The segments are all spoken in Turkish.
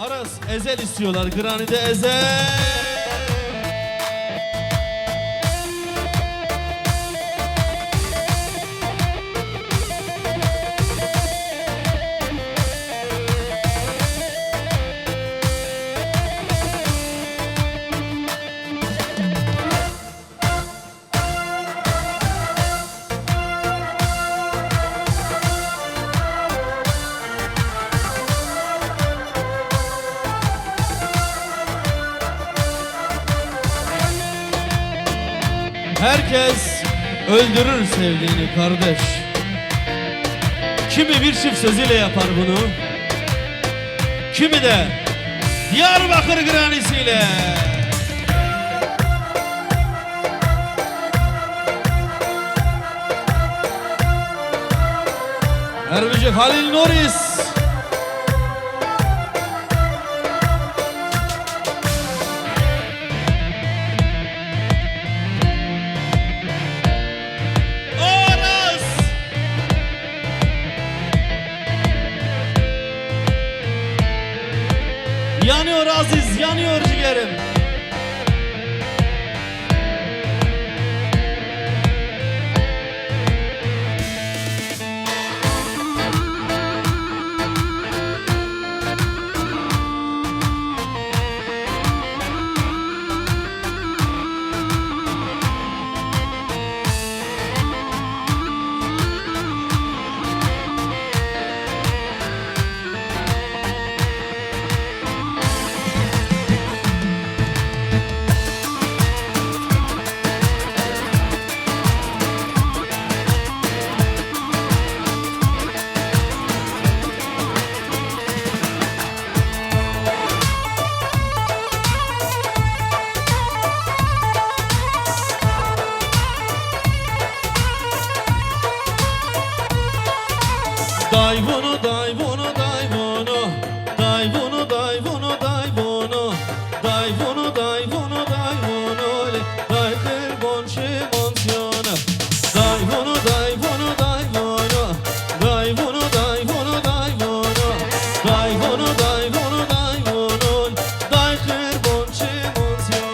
Aras Ezel istiyorlar. Granide Ezel. Herkes öldürür sevdiğini kardeş. Kimi bir çift sözüyle yapar bunu, kimi de Diyarbakır granisiyle. Erbici Halil Noris. Yanıyor Aziz, yanıyor ciğerim. Day bunu, day bunu, day bunu, day bunu, day bunu, day bunu, day bunu, day bunu, day bunu, day kırbon şimansiyonu. Day bunu, day bunu, day bunu, day bunu, day bunu, day bunu, day bunu, day bunu, day bunu, day kırbon şimansiyonu.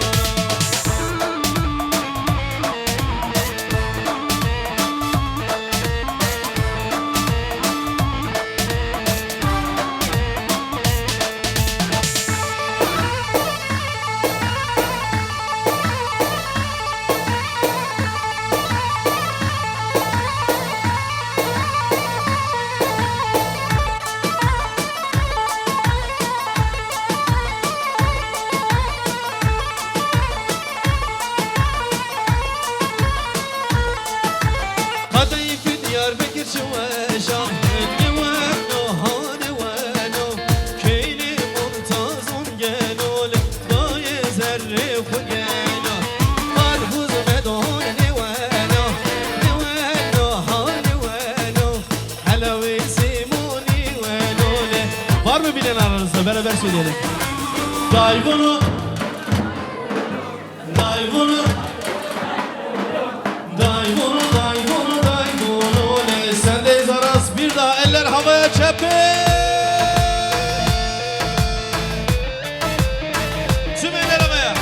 Kadayıf Diyarbakır şuveşan Nivano hanivano Keyli muntazun genol Daye zerri fugeno Marhuz medon nivano Nivano hanivano Halavi simoni venole. Var mı bilen aranızda? Beraber söyleyelim. Day bunu, day bunu, day bunu, day bunu, day bunu. Sendeyiz Aras. Bir daha eller havaya çepe. Tüm eller havaya.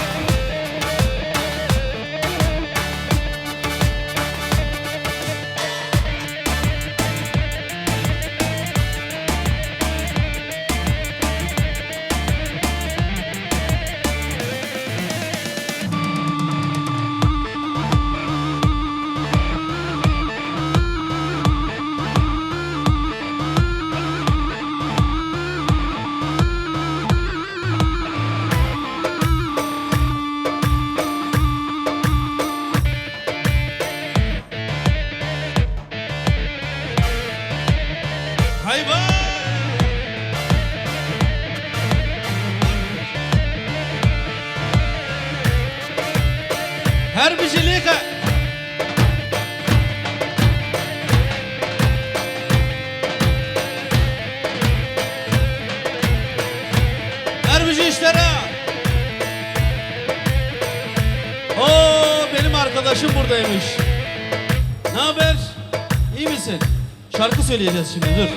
Hayvan! Herbicilik. Herbici işlere. Oo, benim arkadaşım buradaymış. Ne haber? İyi misin? Şarkı söyleyeceğiz şimdi, dur.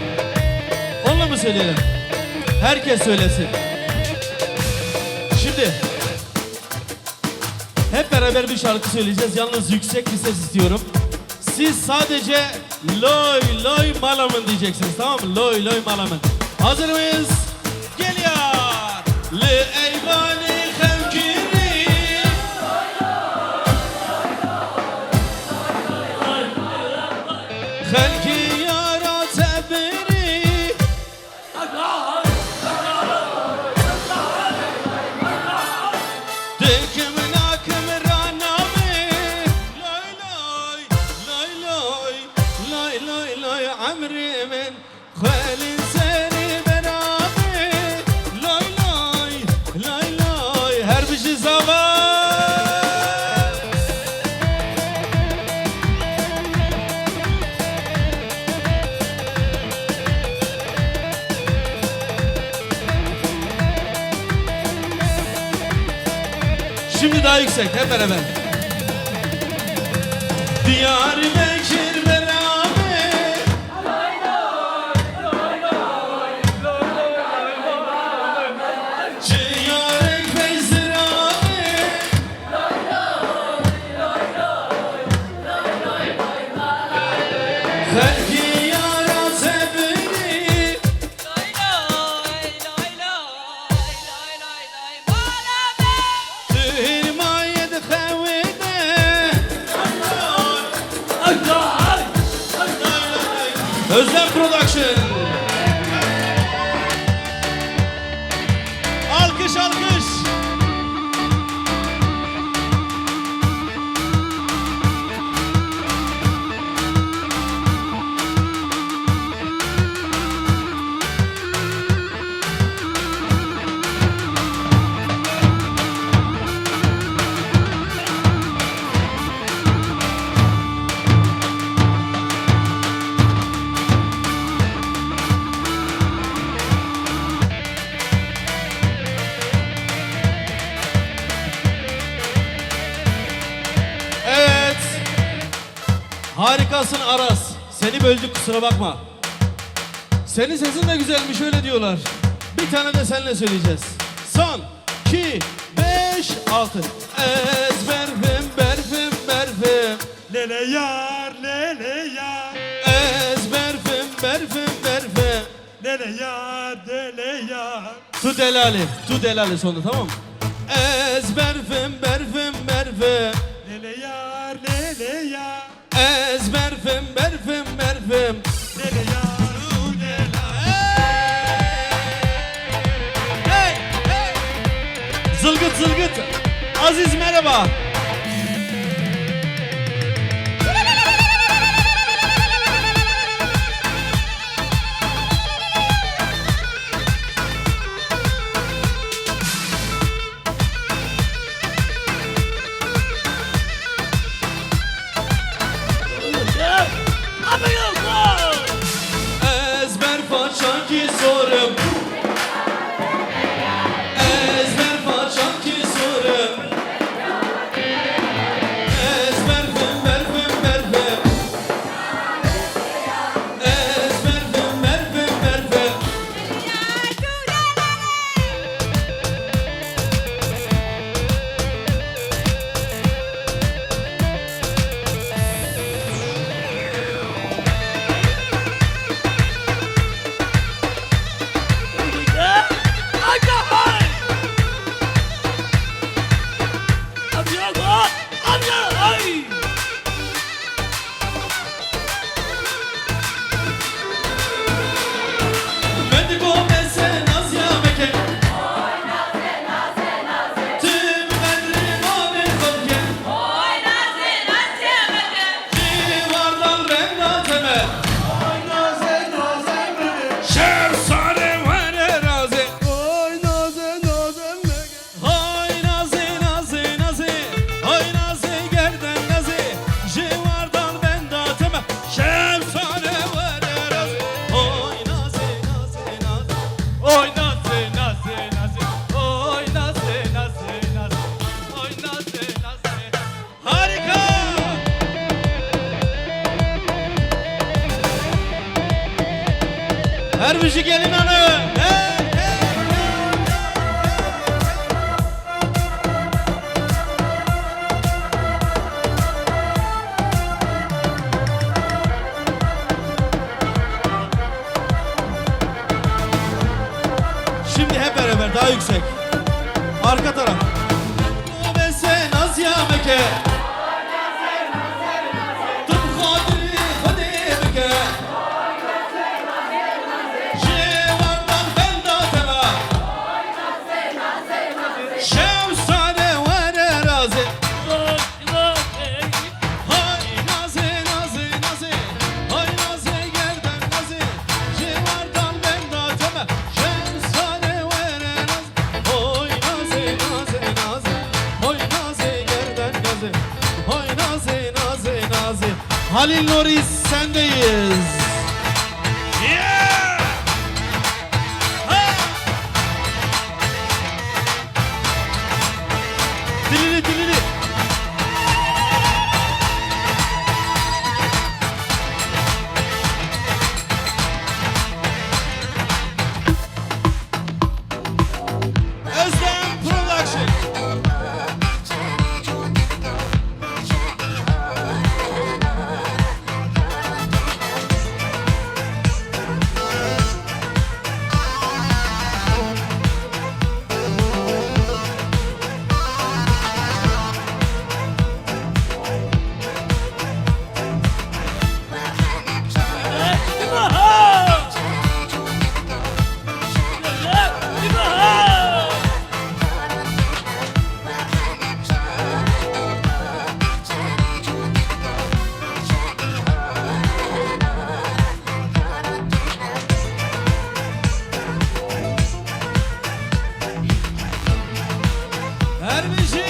Onunla mı söyleyelim? Herkes söylesin. Şimdi hep beraber bir şarkı söyleyeceğiz. Yalnız yüksek bir ses istiyorum. Siz sadece loy loy malamın diyeceksiniz, tamam mı? Loy loy malamın. Hazır mıyız? Geliyor. Le eyvani hevkiri. Halki yara tebiri. Dökümün akımı ranami. Loy loy, loy loy, loy loy loy amrimin. Khalin seni berabi. Loy loy, loy loy. Her bir şey zaman. Şimdi daha yüksek hep beraber. Diyarbakır beraber. Ciyarek Feyzirabi. Halki yara tebiri. Hirmayet khawine. Özlem Production. Alkış alkış. Evet. Harikasın Aras. Seni böldük, kusura bakma. Senin sesin de güzelmiş, öyle diyorlar. Bir tane de seninle söyleyeceğiz. Son 2 5 6. Ezberfim berfim berfim. Lele yar, lele yar, Ezberfim berfim berfim. lele yar, lele yar. Tu delali sonunda, tamam mı? Ezberfim berfim berfim. Lele yar, lele yar, Ezberfim berfim berfim. lele yar, lele Hey, hey. Zılgıt zılgıt. Aziz merhaba. Ezber façan ki sorum. Ezber façan ki sorum. Şimdi hep beraber daha yüksek. Arka taraf. Bese naz ya meke. Tut kadri kadimke. Jevardan ben da tela. Şevsane vere razı. Hay naze naze naze. Hay naze gerden naze. Jevardan ben da tela. Şevsane vere naze. Oy naze naze naze. Oy naze gerden naze. Oy naze naze naze. Halil Noris sendeyiz. Yeah! Dilini dilini. Özlem Production. Ermişi.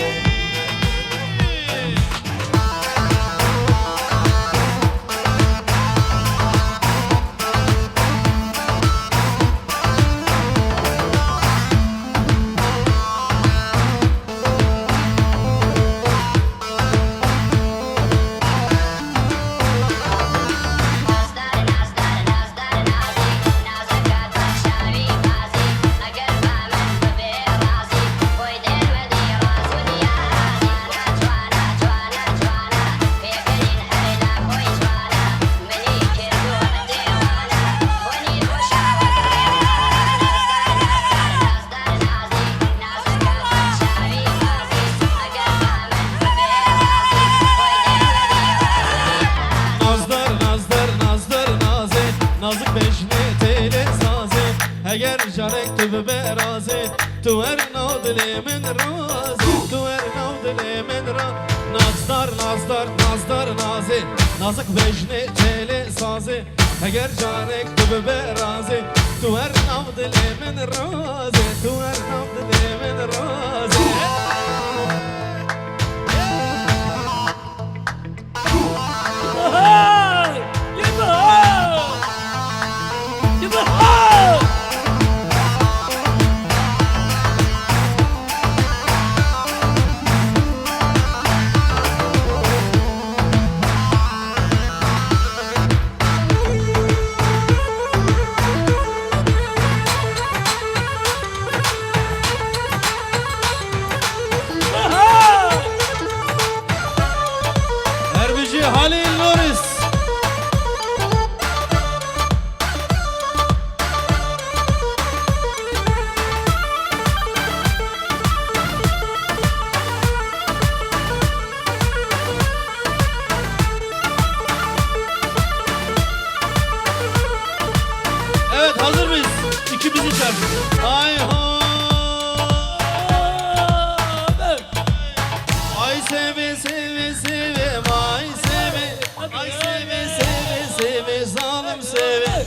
Nazdır nazdır nazdır naze. Nazık beşli tele saze. Eğer carek tübü beraze. Tu ernav dilemin raze. Tu ernav dilemin raze. Nazdır nazdır nazdır naze. Nazık beşli tele saze. Eğer carek tübü beraze. Tu ernav dilemin raze. Tu ernav dilemin raze. Erbici Halil Noris. Evet, hazır mıyız? İkimiz içer. Ay ho. Ay seve seve seve. Ay seve. Ay seve seve seve. Zalim seve.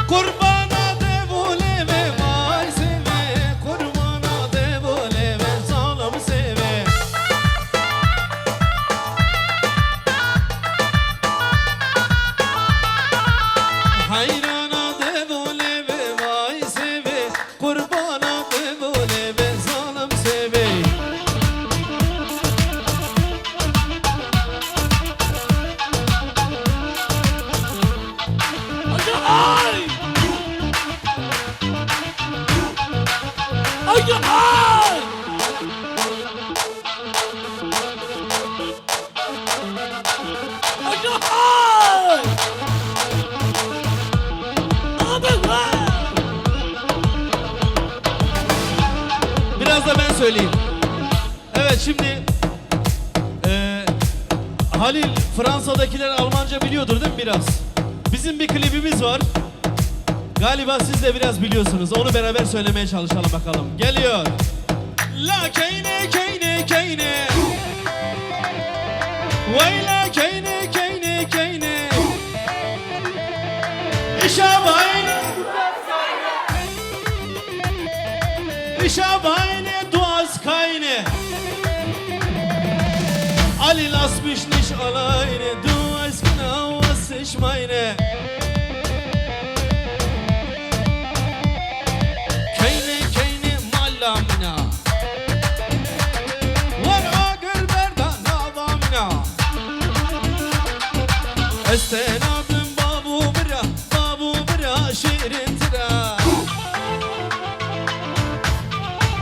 Kurbana devuleme. Ay seve. Kurbana devuleme. Zalim seve. söyleyeyim. Evet şimdi Halil Fransa'dakiler Almanca biliyordur değil mi biraz? Bizim bir klibimiz var. Galiba siz de biraz biliyorsunuz. Onu beraber söylemeye çalışalım bakalım. Geliyor. La keyne keyne keyne. Vay la keyne keyne keyne. İşabayne. İşabayne duaz kayne. Ali lasmış niş alayne. Duaz kina vasış mayne. Keyne keyne malamina. Var agır berdan havamina. Estenabim babu bira şirin tira.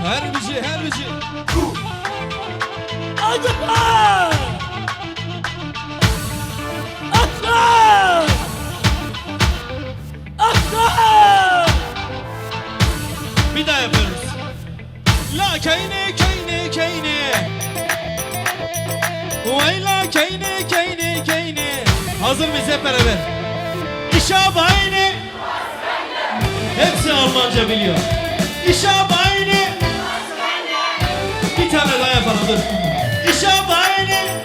Her bici Acaba! Akla! Akla! Bir daha yapıyoruz. La keyne keyne keyne. Vay la keyne keyne keyne. Hazır mıyız hep beraber? İşabayne. Hepsi Almanca biliyor. İşabayne. Bir tane daha yapalım dur. İşabayne.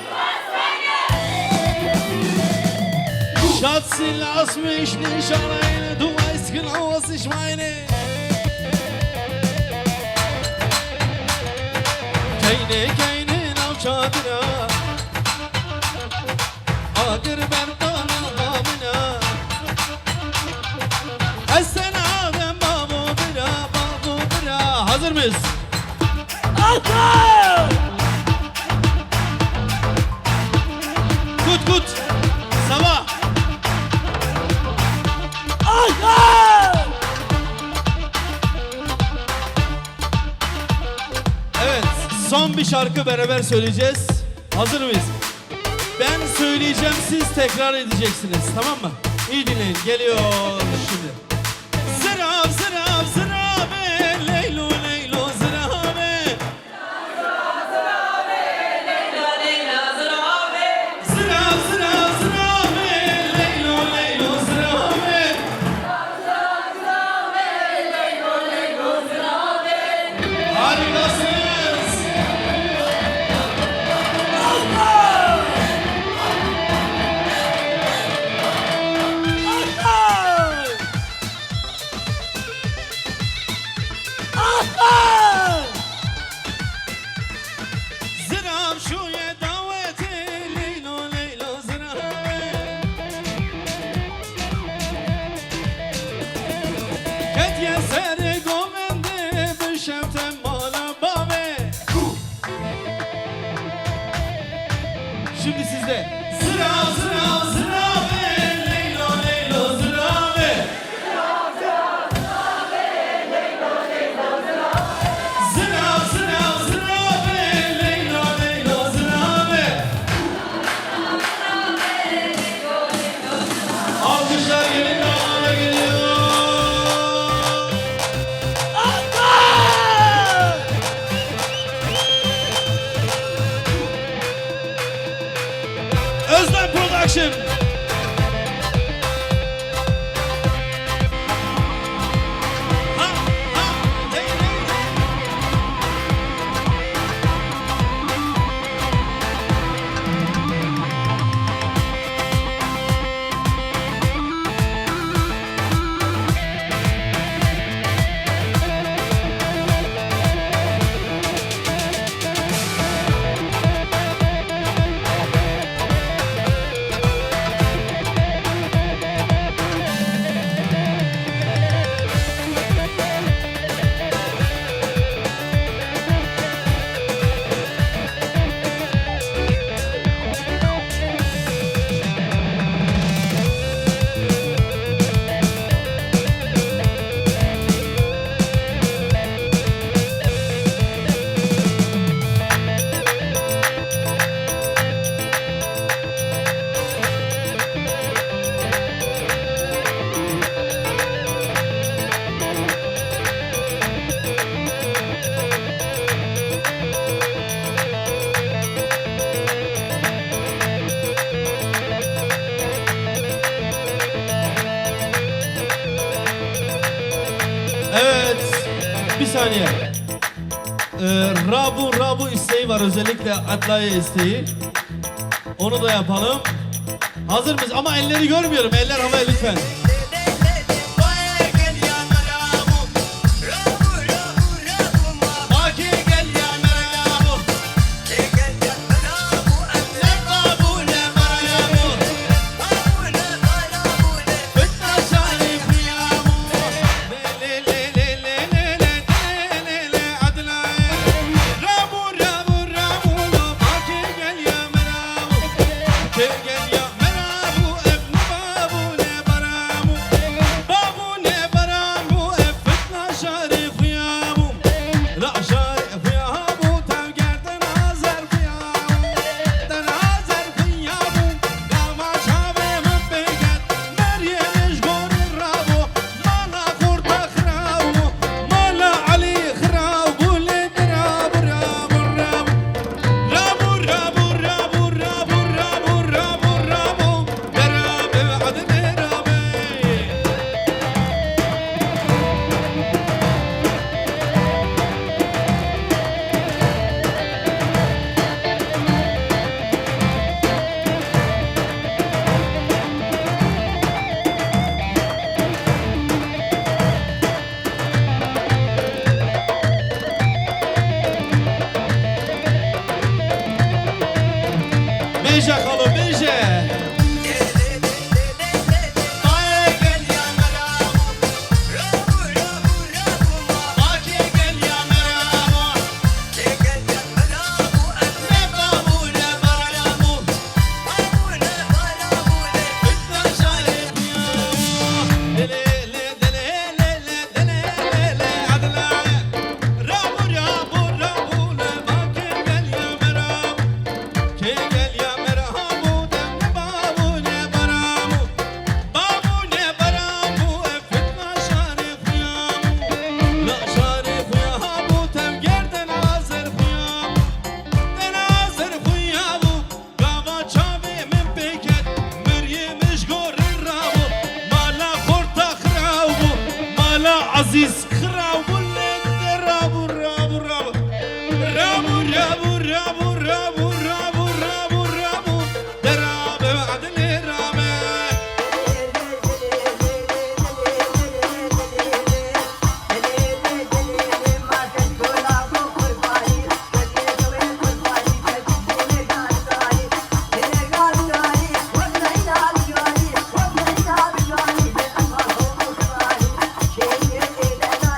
Schatzi, lass mich nicht alleine, du weißt genau, was ich meine. Keyne navçadına, agır berdana babına. Esen adem babu bira. Hazır mıyız? Akla! Kut sabah. Akla! Evet, son bir şarkı beraber söyleyeceğiz. Hazır mıyız? Ben söyleyeceğim, siz tekrar edeceksiniz, tamam mı? İyi dinleyin, geliyor şimdi. Zırab, zırab, zırabe, leylo, leylo, zırabe. Zırab, zırab, zırabe, leylo, leylo, zırabe. Harikasınız. Zırab şuye daveti, leylo, leylo, zırabe. Ketye seri gomende, bişemtem mala babe. Şimdi sizde. Zırab, zırab, zırabe, leylo, leylo, zırabe. Zırab, zırab, zırabe, leylo, leylo, zırabe. Alkışlar gelin, davana geliyor. Özlem Production. Ha, ha, hey, hey, hey. saniye. Rabu isteği var, özellikle Atlaya isteği. Onu da yapalım. Hazır mıyız? Ama elleri görmüyorum. Eller havaya lütfen. Beja kalın, beja. Aziz krav bulle rabu rabu rabu rabu rabu rabu rabu rabu rabu rabu derabe adne rabe Hey,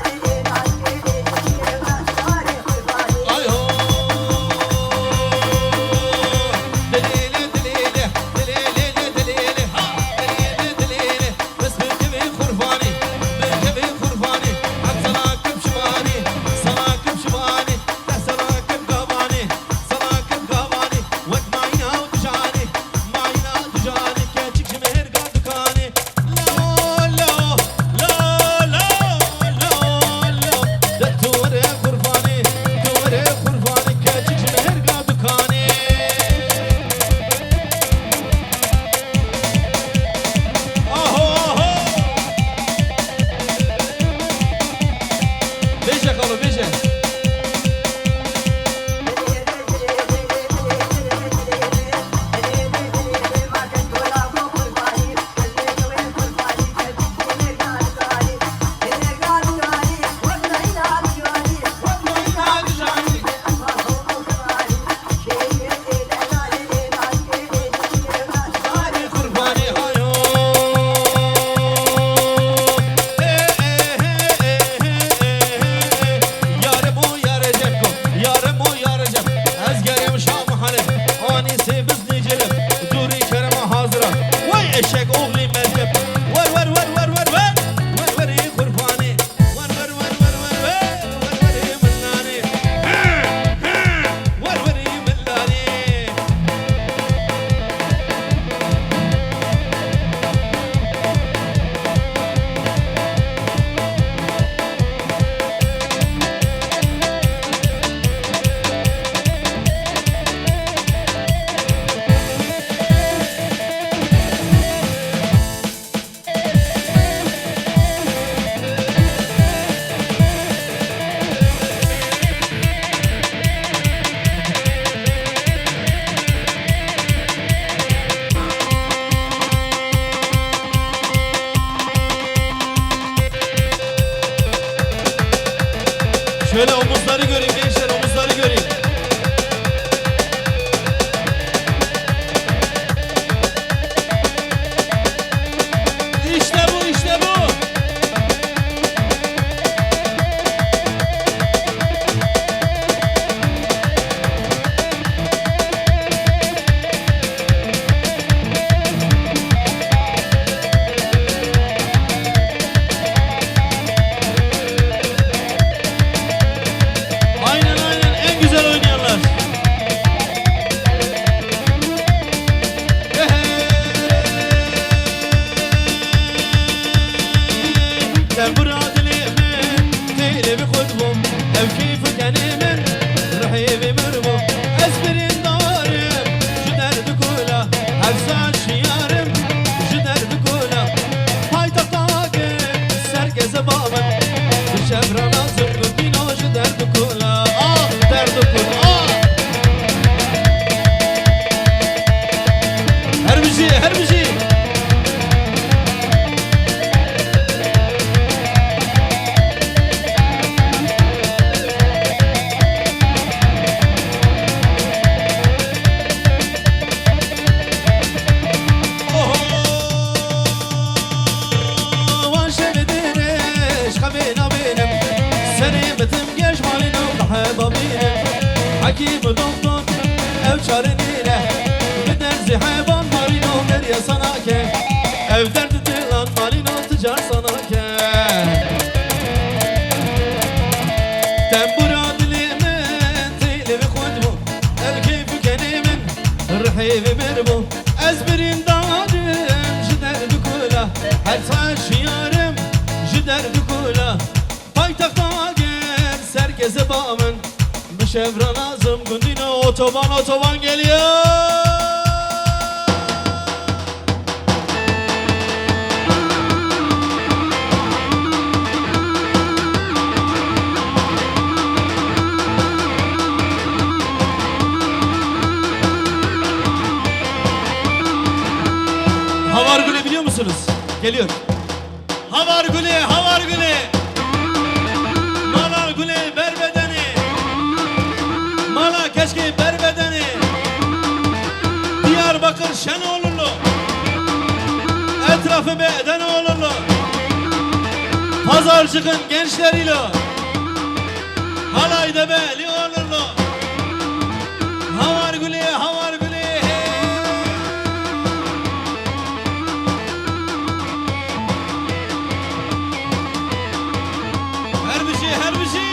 Şöyle omuzları göreyim gençler, omuzları göreyim. İşte bu, işte bu. Aynen aynen, en güzel oynayanlar. Tembura dilimin, dilimi kutbum, ev keyfi kenimin, rahibi mürmum, esbirin darım, şu derdi kula, her saat şiarım, şu derdi kula, paytakta gel, serkeze bağımın, şu şevran altın kutbino, şu derdi kula, ah derdi kula, ah. Her müziği, her müziği. حكيم دكتور ev çareniyle bir derzi hayvan marino nereye sana ke ev derdi dilan marino tıcar sana ke tembura dilimin dilimi kudmu ev keyfi kenimin rahibi mirbu ezbirin dadim şu derdi kula her saat şiarım şu derdi kula paytakta gel serkeze bağımın Şevran azım gündine otoban otoban geliyor. Havargule biliyor musunuz? Geliyor. Havargule, Havargule. Malargule berbedeni. Mala keşke berbedeni. Diyarbakır Şenoğlulu. Etrafı Bedenoğlulu. Pazarcık'ın gençleriyle. Halayda beli olurlu. Havargule, Havargule. Her bir şey, her bir şey.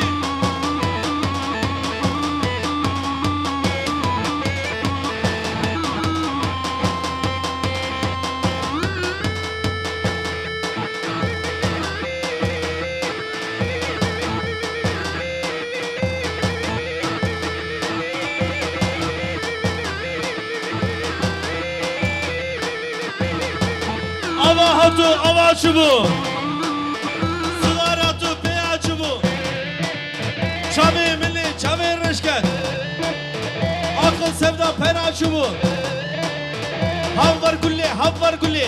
Ava hatu, ava çubu. Sıvar hatu, peya çubu. Çavi milli, çavi rışket. Akıl sevda pera çubu. Havvar gulli, havvar gulli.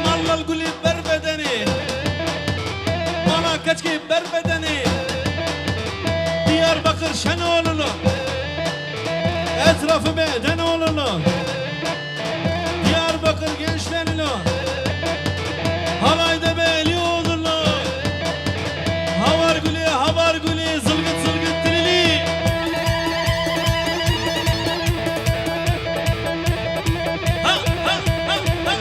Mallal gulli berbedeni. Bana kaçki berbedeni. Diyarbakır Şenoğlulu. Etrafı Bedenoğlulu. Diyarbakır gençlerine halayda beli olurlu. Havarguli, Havarguli, zılgıt zılgıt dilili. Ha ha ha ha.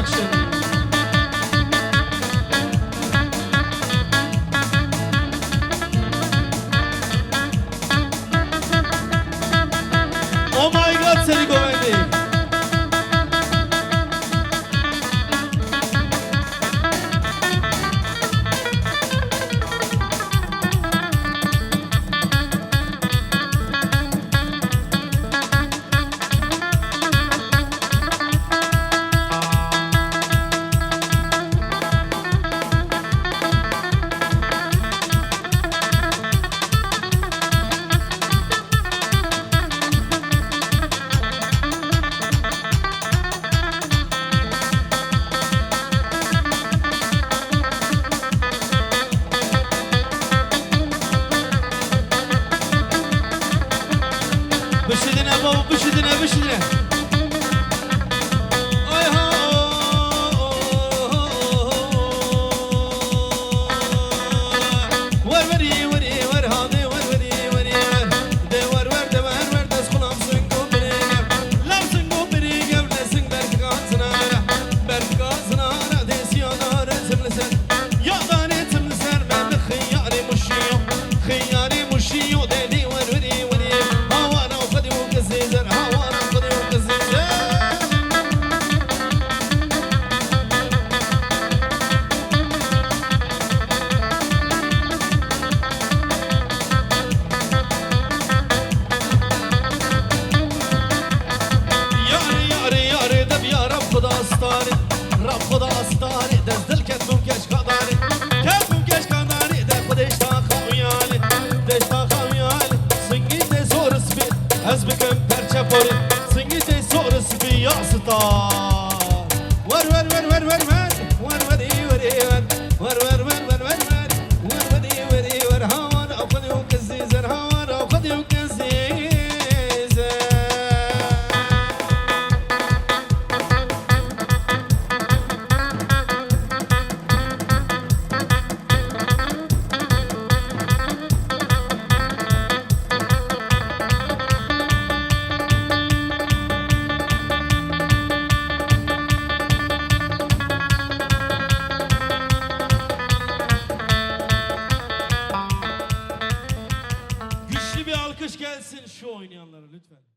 Production. Oh my God, seni govendi. بشدنا بابا بشدنا بشدنا اي ها وروري وري ور هذي وروري وري دي ور ور دي ور ور دس خلام سنگو بريغم لام سنگو بريغم لسنگ بركان سنارا بركان سنارا دي سيانارا تملسن يا داني تملسن من خياري مشيو خياري مشيو دي وروري وري هوانا وقدي وكزيزر هوانا وقدي وكزيزر ياري ياري ياري دب يا رب خدا استاري رب خدا استاري دز دل كتبم كش قداري كتبم كش قداري ده خدش تا خويالي دش تا خويالي سنگي ده زور سبي از بكم پرچه پوري سنگي ده زور سبي يا ستار ور ور ور ور ور ور ور وري وري ور ور ور ور ور ور ور وري وري ور هوانا وخدي وكزيزر هوانا وخدي وكزيزر Güçlü bir alkış gelsin şu oynayanlara lütfen.